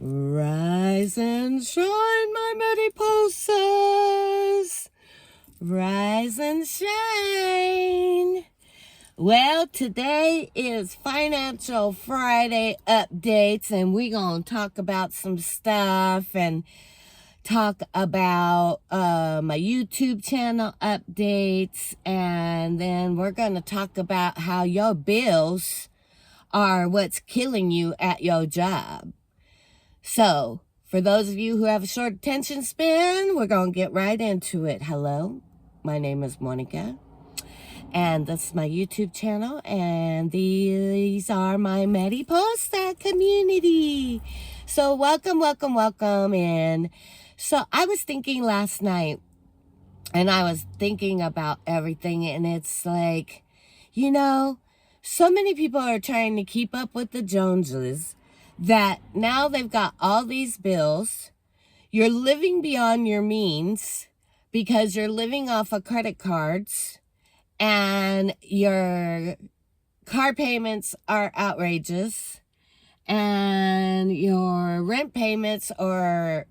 Rise and shine, my Medipulses. Rise and shine. Well, today is Financial Friday updates, and we're going to talk about some stuff and talk about my YouTube channel updates, and then we're going to talk about how your bills are what's killing you at your job. So, for those of you who have a short attention span, we're going to get right into it. Hello, my name is Monica, and this is my YouTube channel, and these are my Mediposta community. So, welcome in. So, I was thinking last night, and I was thinking about everything, and it's like, you know, so many people are trying to keep up with the Joneses that now they've got all these bills. You're living beyond your means because you're living off of credit cards, and your car payments are outrageous, and your rent payments or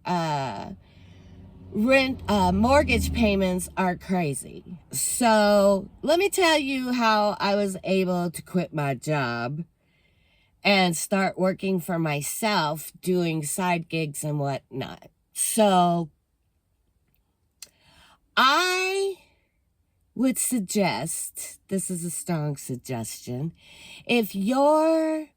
mortgage payments are crazy. So let me tell you how I was able to quit my job and start working for myself, doing side gigs and whatnot. So I would suggest, this is a strong suggestion, if your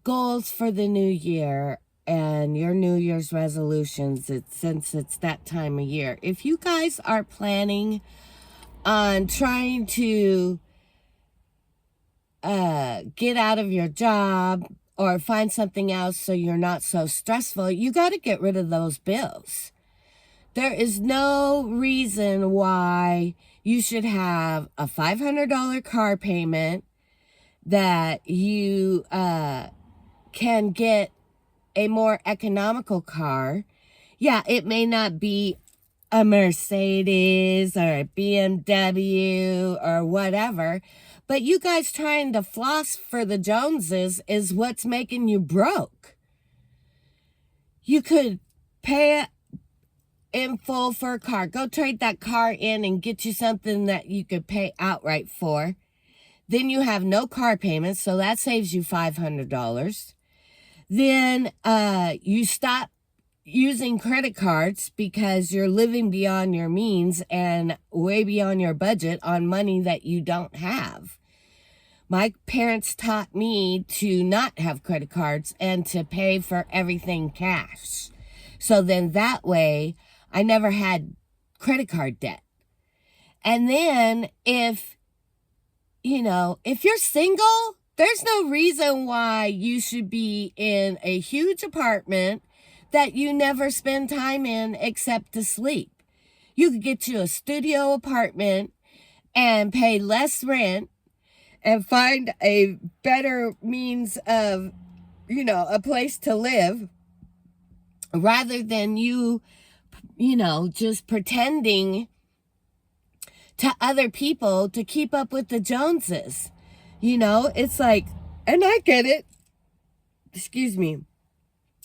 goals for the new year and your New Year's resolutions, since it's that time of year, if you guys are planning on trying to get out of your job or find something else so you're not so stressful, you got to get rid of those bills. There is no reason why you should have a $500 car payment that you can get a more economical car. Yeah, it may not be a Mercedes or a BMW or whatever, but you guys trying to floss for the Joneses is what's making you broke. You could pay it in full for a car. Go trade that car in and get you something that you could pay outright for. Then you have no car payments, so that saves you $500. Then you stop using credit cards because you're living beyond your means and way beyond your budget on money that you don't have. My parents taught me to not have credit cards and to pay for everything cash. So then that way, I never had credit card debt. And then if you're single, there's no reason why you should be in a huge apartment that you never spend time in except to sleep. You could get you a studio apartment and pay less rent and find a better means of, a place to live rather than you just pretending to other people to keep up with the Joneses. It's like, and I get it. Excuse me.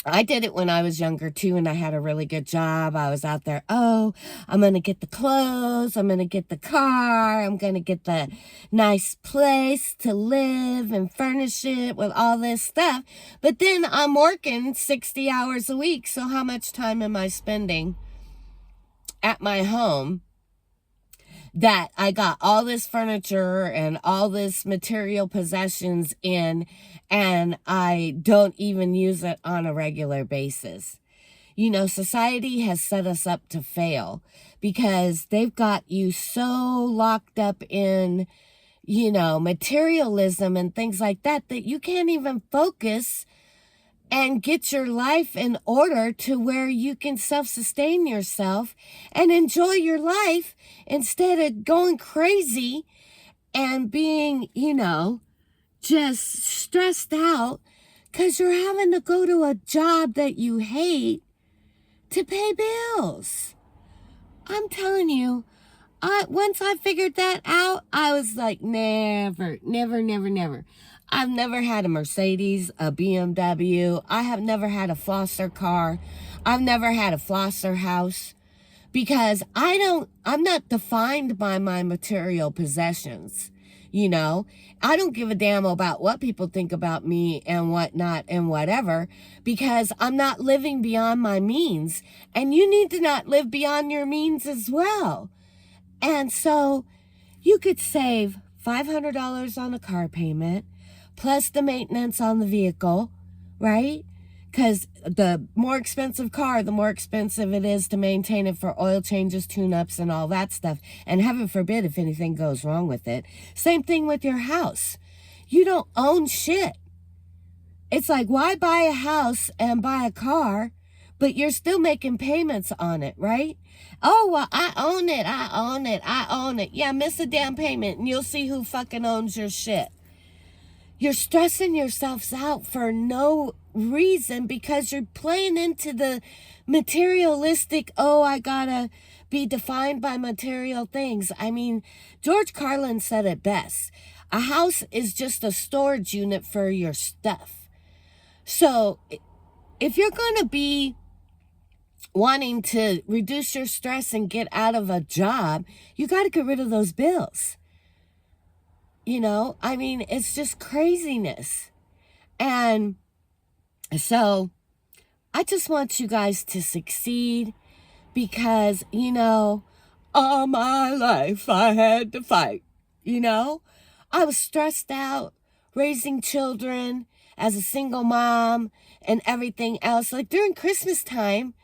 I did it when I was younger too, and I had a really good job. I was out there, I'm going to get the clothes, I'm going to get the car, I'm going to get the nice place to live and furnish it with all this stuff. But then I'm working 60 hours a week, so how much time am I spending at my home that I got all this furniture and all this material possessions in, and I don't even use it on a regular basis? Society has set us up to fail because they've got you so locked up in, materialism and things like that you can't even focus and get your life in order to where you can self-sustain yourself and enjoy your life instead of going crazy and being, just stressed out because you're having to go to a job that you hate to pay bills. I'm telling you, once I figured that out, I was like, never. I've never had a Mercedes, a BMW. I have never had a flosser car. I've never had a flosser house because I'm not defined by my material possessions. You know, I don't give a damn about what people think about me and whatnot and whatever, because I'm not living beyond my means, and you need to not live beyond your means as well. And so you could save $500 on a car payment plus the maintenance on the vehicle, right? Because the more expensive car, the more expensive it is to maintain it for oil changes, tune-ups, and all that stuff. And heaven forbid if anything goes wrong with it. Same thing with your house. You don't own shit. It's like, why buy a house and buy a car, but you're still making payments on it, right? Oh, well, I own it, I own it, I own it. Yeah, miss a damn payment and you'll see who fucking owns your shit. You're stressing yourselves out for no reason because you're playing into the materialistic, oh, I gotta be defined by material things. I mean, George Carlin said it best. A house is just a storage unit for your stuff. So if you're going to be wanting to reduce your stress and get out of a job, you got to get rid of those bills. You know, I mean, it's just craziness. And so I just want you guys to succeed because, you know, all my life I had to fight. You know, I was stressed out raising children as a single mom and everything else. Like during Christmas time,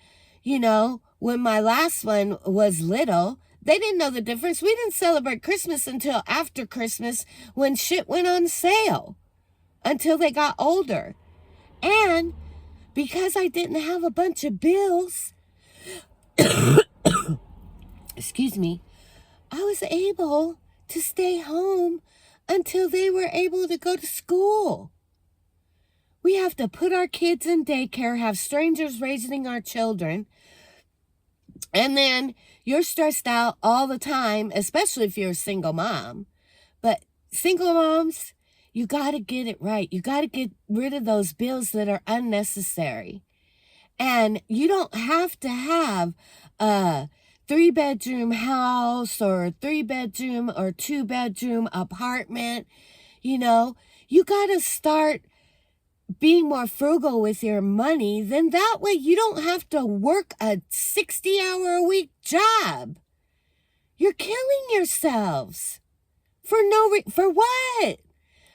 you know, when my last one was little, they didn't know the difference. We didn't celebrate Christmas until after Christmas when shit went on sale, until they got older. And because I didn't have a bunch of bills, excuse me, I was able to stay home until they were able to go to school. We have to put our kids in daycare, have strangers raising our children, and then you're stressed out all the time, especially if you're a single mom. But single moms, you got to get it right. You got to get rid of those bills that are unnecessary. And you don't have to have a 3-bedroom house or a 3-bedroom or 2-bedroom apartment. You know, you got to start being more frugal with your money. Then that way you don't have to work a 60-hour-a-week job. You're killing yourselves. For for what?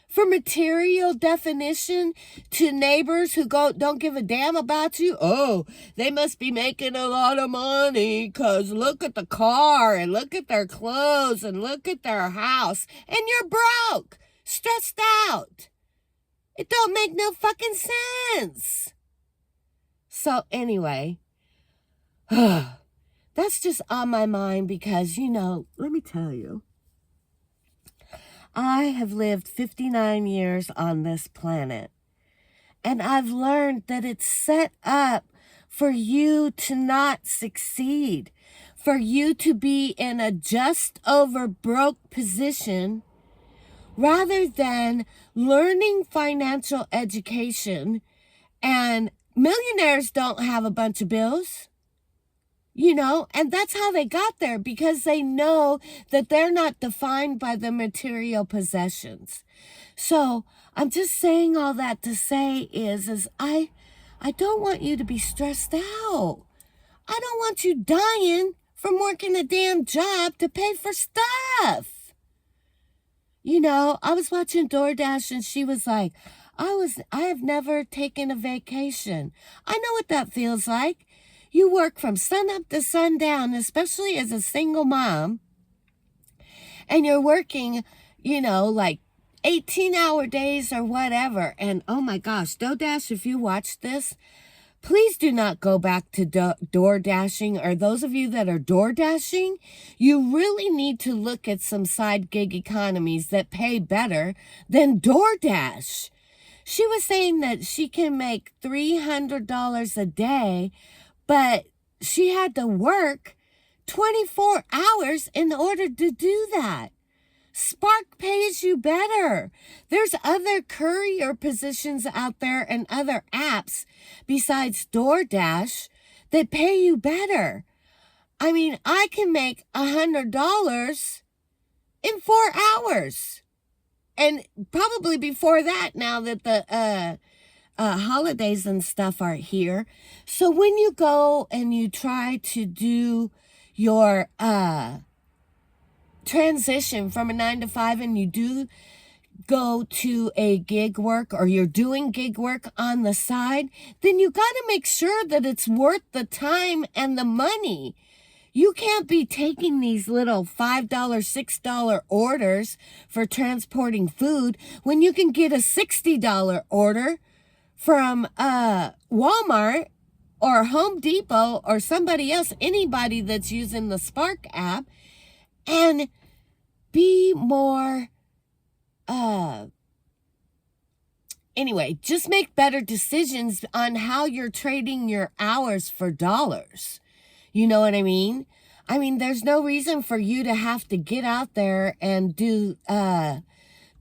For material definition to neighbors who don't give a damn about you? Oh, they must be making a lot of money because look at the car and look at their clothes and look at their house. And you're broke, stressed out. It don't make no fucking sense. So anyway, that's just on my mind because, you know, let me tell you, I have lived 59 years on this planet, and I've learned that it's set up for you to not succeed, for you to be in a just over broke position rather than learning financial education. And millionaires don't have a bunch of bills, you know, and that's how they got there, because they know that they're not defined by the material possessions. So I'm just saying all that to say is I don't want you to be stressed out. I don't want you dying from working a damn job to pay for stuff. You know, I was watching DoorDash and she was like, I have never taken a vacation. I know what that feels like. You work from sun up to sundown, especially as a single mom, and you're working, you know, like 18-hour days or whatever. And oh my gosh, DoorDash, if you watch this, please do not go back to door dashing, or those of you that are door dashing, you really need to look at some side gig economies that pay better than DoorDash. She was saying that she can make $300 a day, but she had to work 24 hours in order to do that. Spark pays you better. There's other courier positions out there and other apps besides DoorDash that pay you better. I mean, I can make $100 in 4 hours. And probably before that, now that the holidays and stuff are here. So when you go and you try to do your transition from a 9 to 5 and you do go to a gig work, or you're doing gig work on the side, then you got to make sure that it's worth the time and the money. You can't be taking these little $5, $6 orders for transporting food when you can get a $60 order from Walmart or Home Depot or somebody else, anybody that's using the Spark app, and be more, anyway, just make better decisions on how you're trading your hours for dollars. You know what I mean? I mean, there's no reason for you to have to get out there and do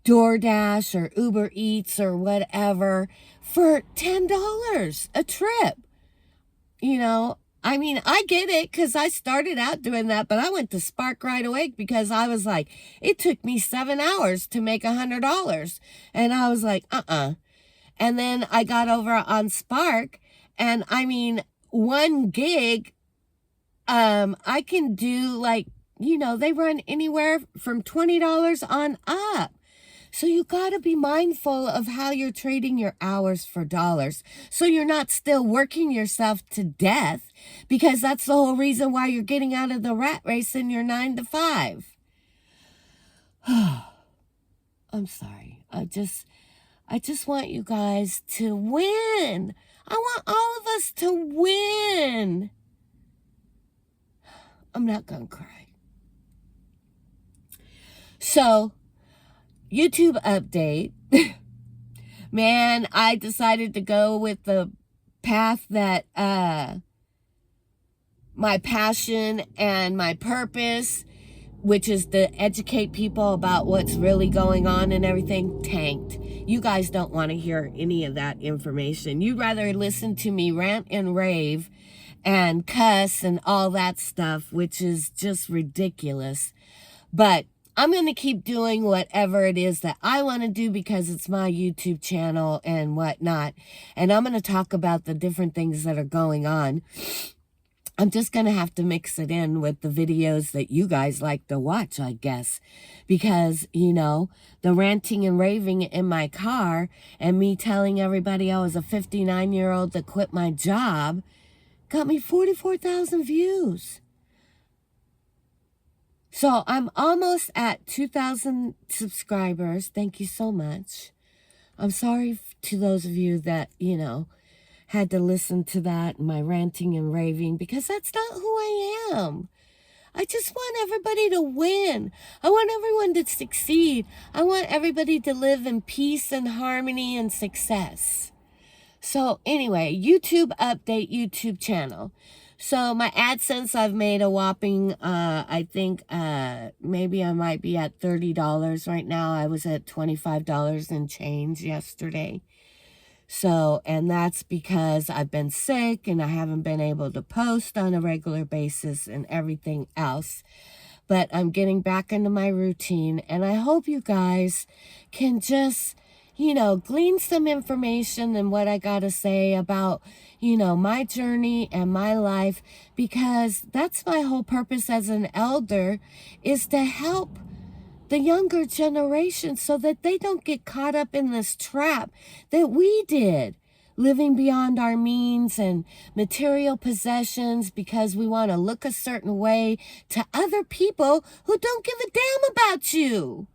DoorDash or Uber Eats or whatever for $10 a trip. You know, I mean, I get it because I started out doing that, but I went to Spark right away because I was like, it took me 7 hours to make $100. And I was like, And then I got over on Spark, and I mean, 1 gig, I can do like, you know, they run anywhere from $20 on up. So you got to be mindful of how you're trading your hours for dollars, so you're not still working yourself to death, because that's the whole reason why you're getting out of the rat race in your 9 to 5. I'm sorry. I just want you guys to win. I want all of us to win. I'm not going to cry. So, YouTube update. Man, I decided to go with the path that my passion and my purpose, which is to educate people about what's really going on and everything, tanked. You guys don't want to hear any of that information. You'd rather listen to me rant and rave and cuss and all that stuff, which is just ridiculous. But I'm going to keep doing whatever it is that I want to do because it's my YouTube channel and whatnot. And I'm going to talk about the different things that are going on. I'm just going to have to mix it in with the videos that you guys like to watch, I guess. Because, you know, the ranting and raving in my car and me telling everybody I was a 59-year-old that quit my job got me 44,000 views. So I'm almost at 2,000 subscribers. Thank you so much. I'm sorry to those of you that, you know, had to listen to that, my ranting and raving, because that's not who I am. I just want everybody to win. I want everyone to succeed. I want everybody to live in peace and harmony and success. So anyway, YouTube update, YouTube channel. So my AdSense, I've made a whopping, I think maybe I might be at $30 right now. I was at $25 and change yesterday. So, and that's because I've been sick and I haven't been able to post on a regular basis and everything else. But I'm getting back into my routine, and I hope you guys can just, you know, glean some information and what I got to say about, you know, my journey and my life, because that's my whole purpose as an elder, is to help the younger generation so that they don't get caught up in this trap that we did, living beyond our means and material possessions because we want to look a certain way to other people who don't give a damn about you.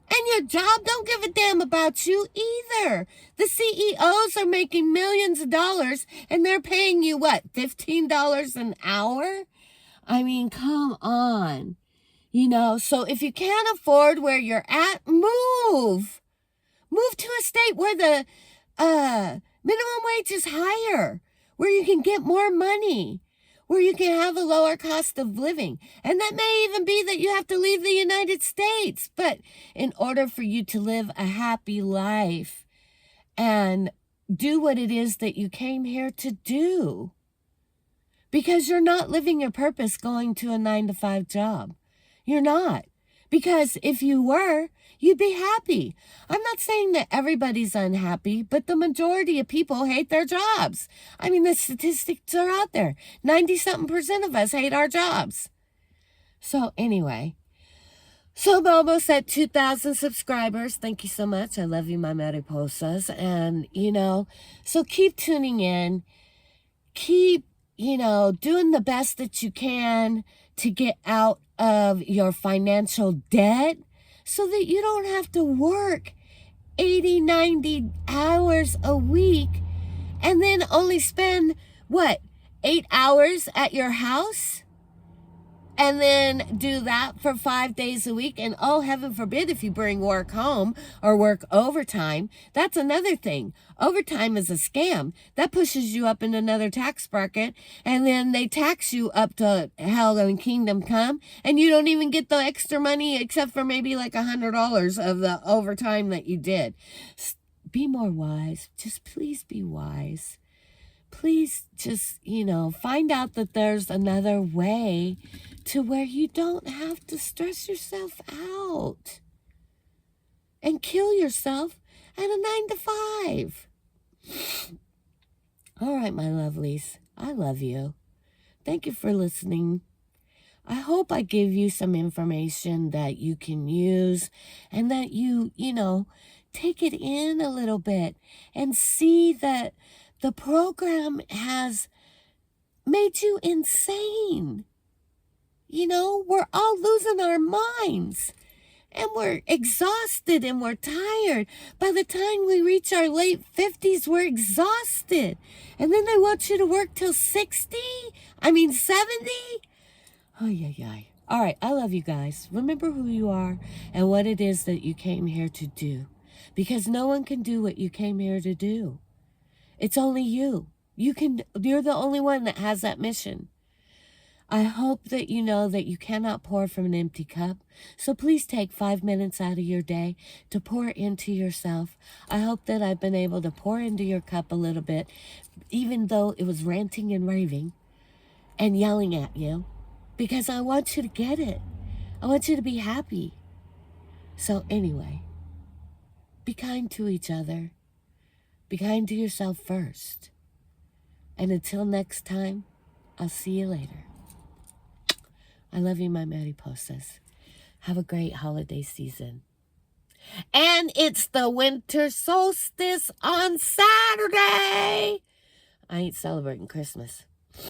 And your job don't give a damn about you either. The CEOs are making millions of dollars and they're paying you what, $15 an hour? I mean, come on. You know, so if you can't afford where you're at, move. Move to a state where the minimum wage is higher, where you can get more money, where you can have a lower cost of living. And that may even be that you have to leave the United States. But in order for you to live a happy life and do what it is that you came here to do, because you're not living your purpose going to a 9-to-5 job. You're not. Because if you were, you'd be happy. I'm not saying that everybody's unhappy, but the majority of people hate their jobs. I mean, the statistics are out there. 90-something% of us hate our jobs. So anyway, so I'm almost at 2,000 subscribers. Thank you so much. I love you, my mariposas. And, so keep tuning in. Keep, doing the best that you can to get out of your financial debt so that you don't have to work 80, 90 hours a week and then only spend, 8 hours at your house? And then do that for 5 days a week. And oh, heaven forbid if you bring work home or work overtime. That's another thing. Overtime is a scam. That pushes you up in another tax bracket. And then they tax you up to hell and kingdom come. And you don't even get the extra money except for maybe like $100 of the overtime that you did. Be more wise. Just please be wise. Please just, find out that there's another way to where you don't have to stress yourself out and kill yourself at a 9-to-5. All right, my lovelies. I love you. Thank you for listening. I hope I give you some information that you can use and that you, take it in a little bit and see that the program has made you insane. We're all losing our minds. And we're exhausted and we're tired. By the time we reach our late 50s, we're exhausted. And then they want you to work till 60? 70? Oh, yeah. All right, I love you guys. Remember who you are and what it is that you came here to do. Because no one can do what you came here to do. It's only you. You're the only one that has that mission. I hope that you know that you cannot pour from an empty cup. So please take 5 minutes out of your day to pour into yourself. I hope that I've been able to pour into your cup a little bit, even though it was ranting and raving and yelling at you, because I want you to get it. I want you to be happy. So anyway, be kind to each other. Be kind to yourself first. And until next time, I'll see you later. I love you, my mariposas. Have a great holiday season. And it's the winter solstice on Saturday. I ain't celebrating Christmas.